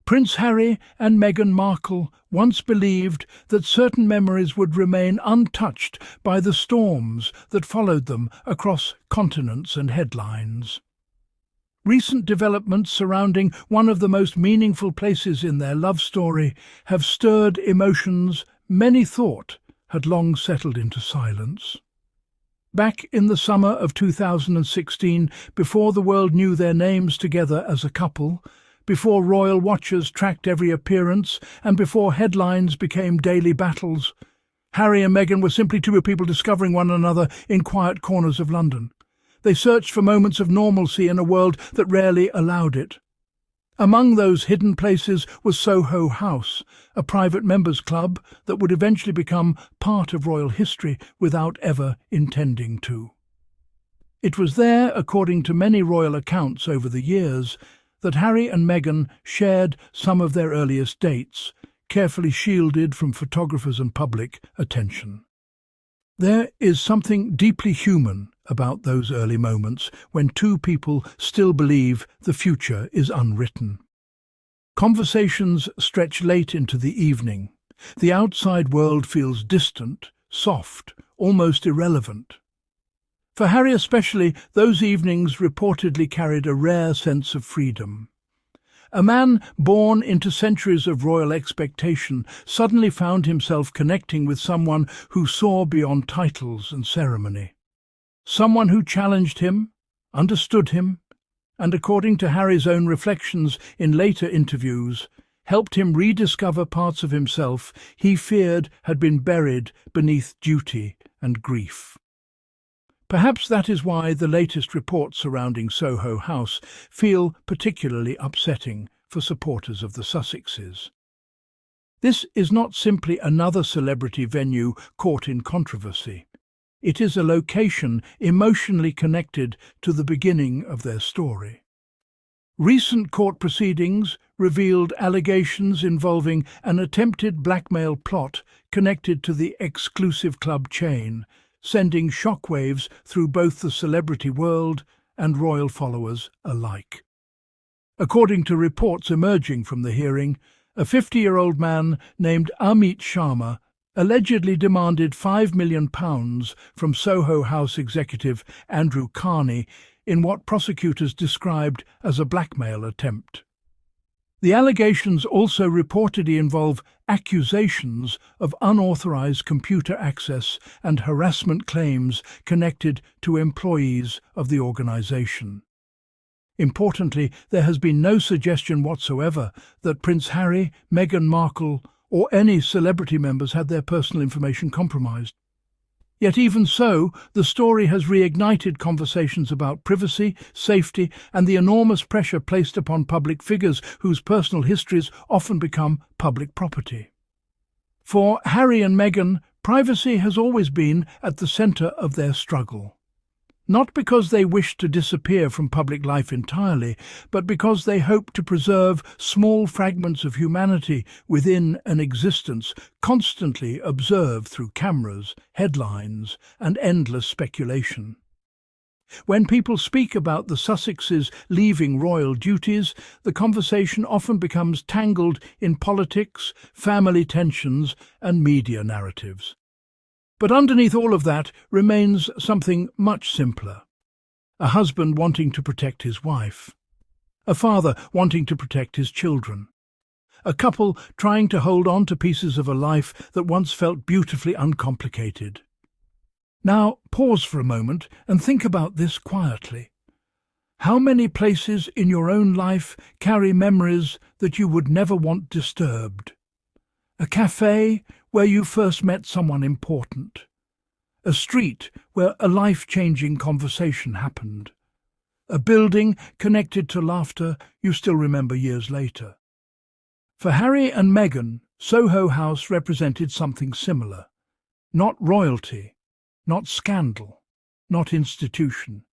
Prince Harry and Meghan Markle once believed that certain memories would remain untouched by the storms that followed them across continents and headlines. Recent developments surrounding one of the most meaningful places in their love story have stirred emotions many thought had long settled into silence. Back in the summer of 2016, before the world knew their names together as a couple, before royal watchers tracked every appearance, and before headlines became daily battles, Harry and Meghan were simply two people discovering one another in quiet corners of London. They searched for moments of normalcy in a world that rarely allowed it. Among those hidden places was Soho House, a private members' club that would eventually become part of royal history without ever intending to. It was there, according to many royal accounts over the years, that Harry and Meghan shared some of their earliest dates, carefully shielded from photographers and public attention. There is something deeply human about those early moments when two people still believe the future is unwritten. Conversations stretch late into the evening. The outside world feels distant, soft, almost irrelevant. For Harry especially, those evenings reportedly carried a rare sense of freedom. A man born into centuries of royal expectation suddenly found himself connecting with someone who saw beyond titles and ceremony. Someone who challenged him, understood him, and according to Harry's own reflections in later interviews, helped him rediscover parts of himself he feared had been buried beneath duty and grief. Perhaps that is why the latest reports surrounding Soho House feel particularly upsetting for supporters of the Sussexes. This is not simply another celebrity venue caught in controversy. It is a location emotionally connected to the beginning of their story. Recent court proceedings revealed allegations involving an attempted blackmail plot connected to the exclusive club chain, sending shockwaves through both the celebrity world and royal followers alike. According to reports emerging from the hearing, a 50-year-old man named Amit Sharma allegedly demanded £5 million from Soho House executive Andrew Carney in what prosecutors described as a blackmail attempt. The allegations also reportedly involve accusations of unauthorized computer access and harassment claims connected to employees of the organization. Importantly, there has been no suggestion whatsoever that Prince Harry, Meghan Markle, or any celebrity members had their personal information compromised. Yet even so, the story has reignited conversations about privacy, safety, and the enormous pressure placed upon public figures whose personal histories often become public property. For Harry and Meghan, privacy has always been at the centre of their struggle. Not because they wish to disappear from public life entirely, but because they hope to preserve small fragments of humanity within an existence constantly observed through cameras, headlines, and endless speculation. When people speak about the Sussexes leaving royal duties, the conversation often becomes tangled in politics, family tensions, and media narratives. But underneath all of that remains something much simpler. A husband wanting to protect his wife. A father wanting to protect his children. A couple trying to hold on to pieces of a life that once felt beautifully uncomplicated. Now, pause for a moment and think about this quietly. How many places in your own life carry memories that you would never want disturbed? A cafe where you first met someone important. A street where a life-changing conversation happened. A building connected to laughter you still remember years later. For Harry and Meghan, Soho House represented something similar. Not royalty, not scandal, not institution.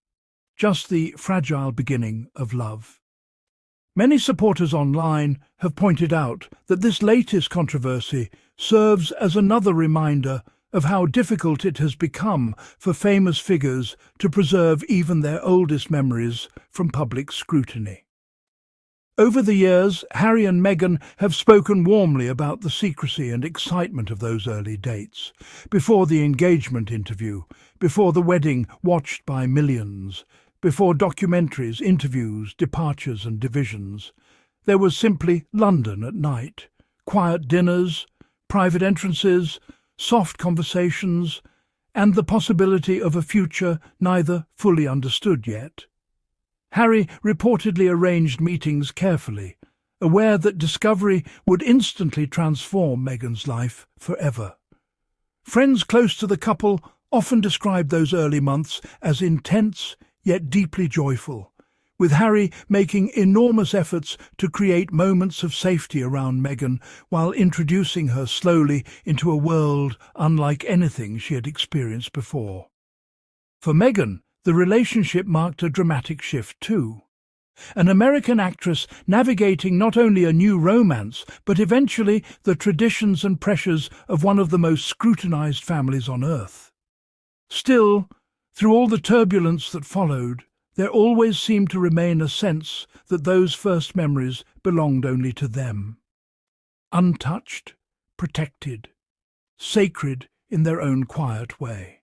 Just the fragile beginning of love. Many supporters online have pointed out that this latest controversy serves as another reminder of how difficult it has become for famous figures to preserve even their oldest memories from public scrutiny. Over the years, Harry and Meghan have spoken warmly about the secrecy and excitement of those early dates, before the engagement interview, before the wedding watched by millions, before documentaries, interviews, departures and divisions. There was simply London at night, quiet dinners, private entrances, soft conversations, and the possibility of a future neither fully understood yet. Harry reportedly arranged meetings carefully, aware that discovery would instantly transform Meghan's life forever. Friends close to the couple often described those early months as intense yet deeply joyful, with Harry making enormous efforts to create moments of safety around Meghan while introducing her slowly into a world unlike anything she had experienced before. For Meghan, the relationship marked a dramatic shift too. An American actress navigating not only a new romance, but eventually the traditions and pressures of one of the most scrutinized families on earth. Still, through all the turbulence that followed, there always seemed to remain a sense that those first memories belonged only to them. Untouched, protected, sacred in their own quiet way.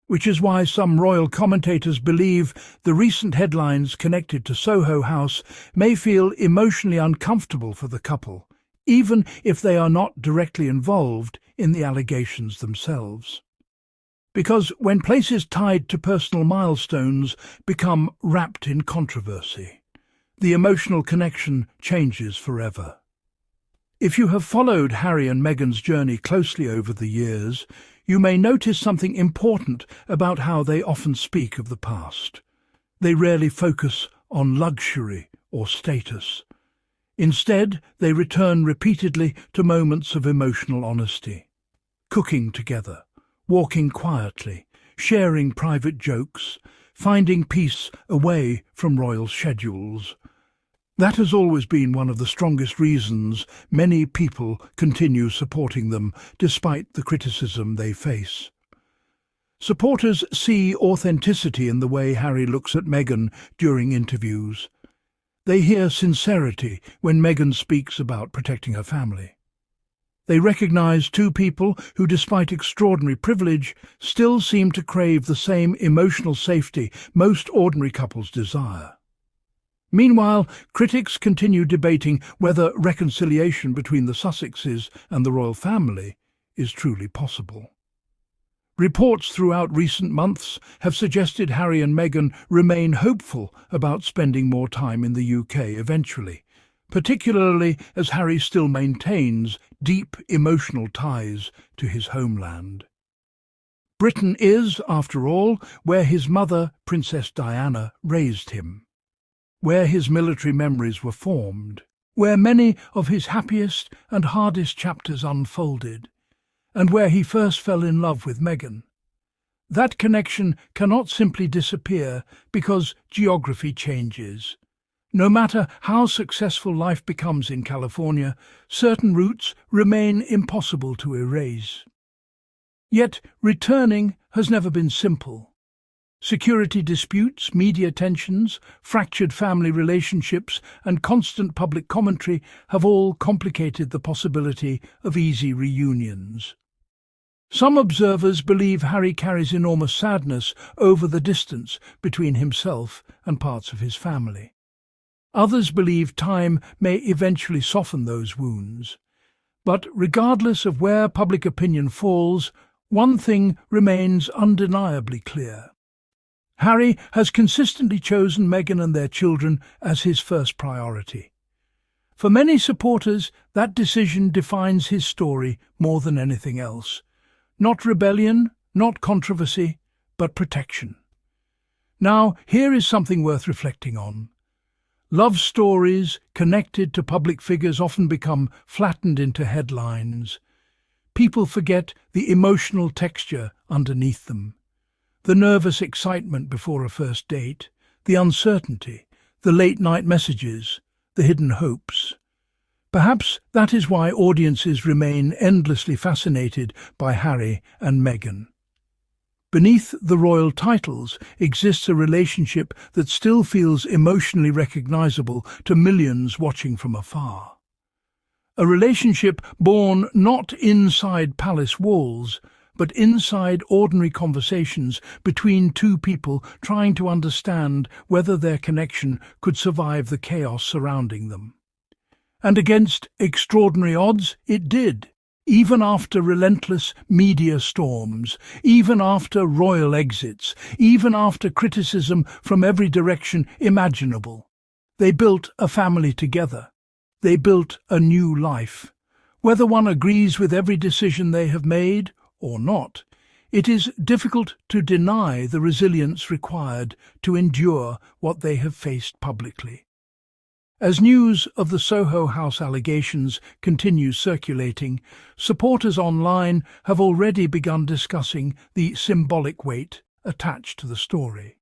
Which is why some royal commentators believe the recent headlines connected to Soho House may feel emotionally uncomfortable for the couple, even if they are not directly involved in the allegations themselves. Because when places tied to personal milestones become wrapped in controversy, the emotional connection changes forever. If you have followed Harry and Meghan's journey closely over the years, you may notice something important about how they often speak of the past. They rarely focus on luxury or status. Instead, they return repeatedly to moments of emotional honesty. Cooking together, walking quietly, sharing private jokes, finding peace away from royal schedules. That has always been one of the strongest reasons many people continue supporting them despite the criticism they face. Supporters see authenticity in the way Harry looks at Meghan during interviews. They hear sincerity when Meghan speaks about protecting her family. They recognise two people who, despite extraordinary privilege, still seem to crave the same emotional safety most ordinary couples desire. Meanwhile, critics continue debating whether reconciliation between the Sussexes and the royal family is truly possible. Reports throughout recent months have suggested Harry and Meghan remain hopeful about spending more time in the UK eventually, particularly as Harry still maintains deep emotional ties to his homeland. Britain is, after all, where his mother, Princess Diana, raised him, where his military memories were formed, where many of his happiest and hardest chapters unfolded, and where he first fell in love with Meghan. That connection cannot simply disappear because geography changes. No matter how successful life becomes in California, certain roots remain impossible to erase. Yet returning has never been simple. Security disputes, media tensions, fractured family relationships, and constant public commentary have all complicated the possibility of easy reunions. Some observers believe Harry carries enormous sadness over the distance between himself and parts of his family. Others believe time may eventually soften those wounds. But regardless of where public opinion falls, one thing remains undeniably clear. Harry has consistently chosen Meghan and their children as his first priority. For many supporters, that decision defines his story more than anything else. Not rebellion, not controversy, but protection. Now, here is something worth reflecting on. Love stories connected to public figures often become flattened into headlines. People forget the emotional texture underneath them. The nervous excitement before a first date, the uncertainty, the late-night messages, the hidden hopes. Perhaps that is why audiences remain endlessly fascinated by Harry and Meghan. Beneath the royal titles exists a relationship that still feels emotionally recognizable to millions watching from afar. A relationship born not inside palace walls, but inside ordinary conversations between two people trying to understand whether their connection could survive the chaos surrounding them. And against extraordinary odds, it did. Even after relentless media storms, even after royal exits, even after criticism from every direction imaginable, they built a family together. They built a new life. Whether one agrees with every decision they have made or not, it is difficult to deny the resilience required to endure what they have faced publicly. As news of the Soho House allegations continues circulating, supporters online have already begun discussing the symbolic weight attached to the story.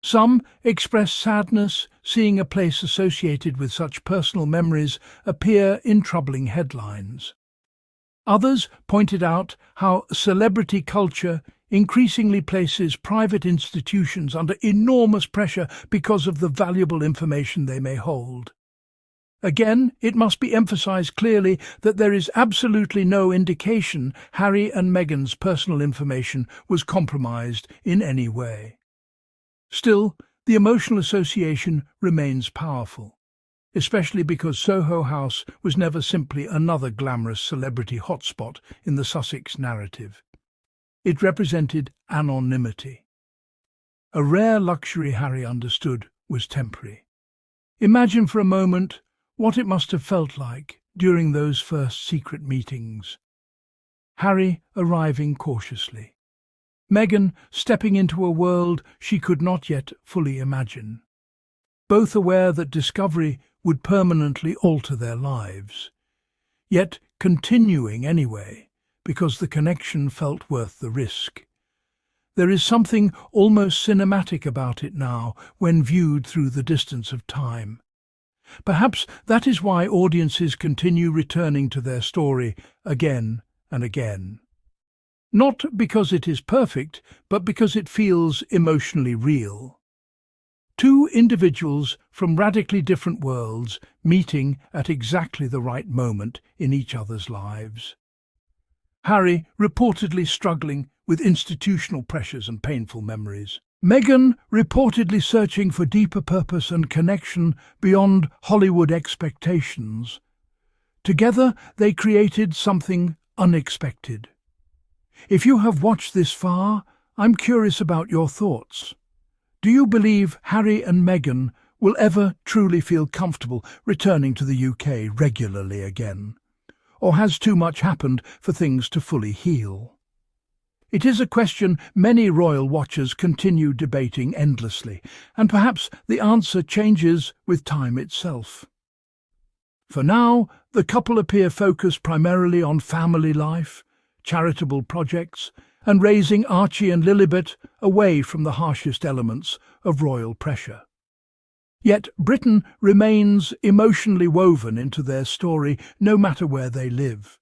Some express sadness seeing a place associated with such personal memories appear in troubling headlines. Others pointed out how celebrity culture increasingly places private institutions under enormous pressure because of the valuable information they may hold. Again, it must be emphasized clearly that there is absolutely no indication Harry and Meghan's personal information was compromised in any way. Still, the emotional association remains powerful, especially because Soho House was never simply another glamorous celebrity hotspot in the Sussex narrative. It represented anonymity. A rare luxury Harry understood was temporary. Imagine for a moment what it must have felt like during those first secret meetings. Harry arriving cautiously. Meghan stepping into a world she could not yet fully imagine. Both aware that discovery would permanently alter their lives, yet continuing anyway, because the connection felt worth the risk. There is something almost cinematic about it now when viewed through the distance of time. Perhaps that is why audiences continue returning to their story again and again. Not because it is perfect, but because it feels emotionally real. Two individuals from radically different worlds meeting at exactly the right moment in each other's lives. Harry reportedly struggling with institutional pressures and painful memories. Meghan reportedly searching for deeper purpose and connection beyond Hollywood expectations. Together they created something unexpected. If you have watched this far, I'm curious about your thoughts. Do you believe Harry and Meghan will ever truly feel comfortable returning to the UK regularly again? Or has too much happened for things to fully heal? It is a question many royal watchers continue debating endlessly, and perhaps the answer changes with time itself. For now, the couple appear focused primarily on family life, charitable projects, and raising Archie and Lilibet away from the harshest elements of royal pressure. Yet Britain remains emotionally woven into their story no matter where they live.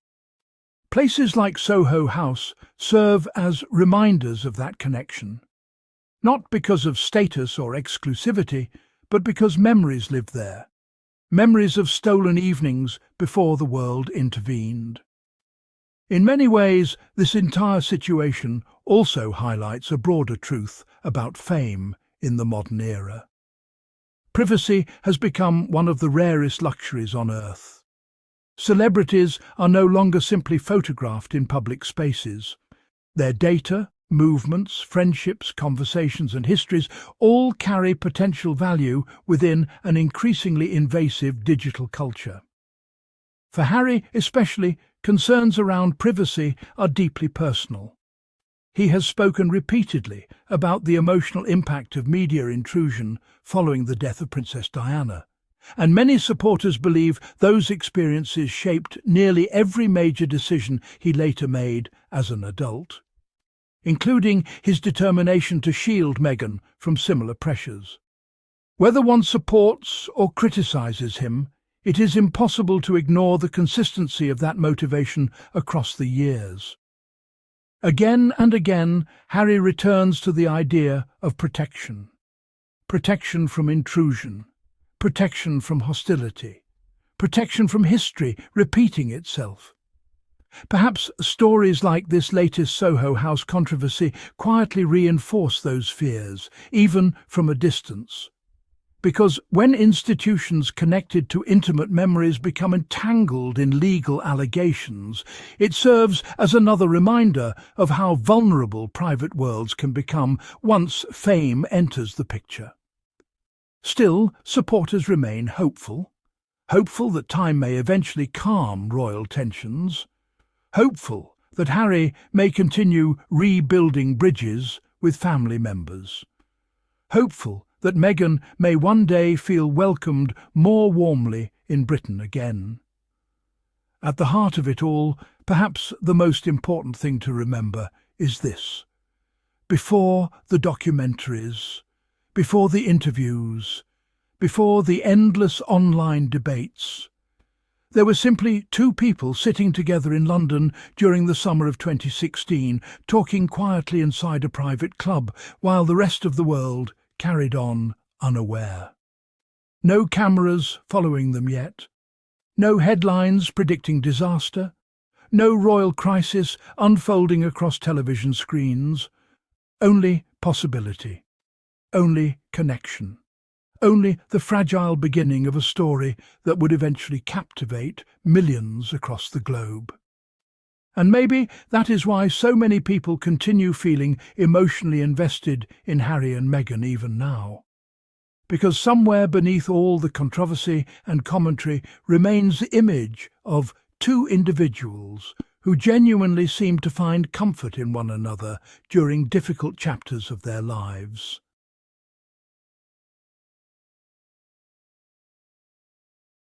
Places like Soho House serve as reminders of that connection, not because of status or exclusivity, but because memories live there, memories of stolen evenings before the world intervened. In many ways, this entire situation also highlights a broader truth about fame in the modern era. Privacy has become one of the rarest luxuries on earth. Celebrities are no longer simply photographed in public spaces. Their data, movements, friendships, conversations and histories all carry potential value within an increasingly invasive digital culture. For Harry especially, concerns around privacy are deeply personal. He has spoken repeatedly about the emotional impact of media intrusion following the death of Princess Diana, and many supporters believe those experiences shaped nearly every major decision he later made as an adult, including his determination to shield Meghan from similar pressures. Whether one supports or criticizes him, it is impossible to ignore the consistency of that motivation across the years. Again and again, Harry returns to the idea of protection. Protection from intrusion, protection from hostility, protection from history repeating itself. Perhaps stories like this latest Soho House controversy quietly reinforce those fears, even from a distance. Because when institutions connected to intimate memories become entangled in legal allegations, it serves as another reminder of how vulnerable private worlds can become once fame enters the picture. Still, supporters remain hopeful. Hopeful that time may eventually calm royal tensions. Hopeful that Harry may continue rebuilding bridges with family members. Hopeful that Meghan may one day feel welcomed more warmly in Britain again. At the heart of it all, perhaps the most important thing to remember is this. Before the documentaries, before the interviews, before the endless online debates, there were simply two people sitting together in London during the summer of 2016, talking quietly inside a private club, while the rest of the world carried on unaware. No cameras following them yet. No headlines predicting disaster. No royal crisis unfolding across television screens. Only possibility. Only connection. Only the fragile beginning of a story that would eventually captivate millions across the globe. And maybe that is why so many people continue feeling emotionally invested in Harry and Meghan even now. Because somewhere beneath all the controversy and commentary remains the image of two individuals who genuinely seem to find comfort in one another during difficult chapters of their lives.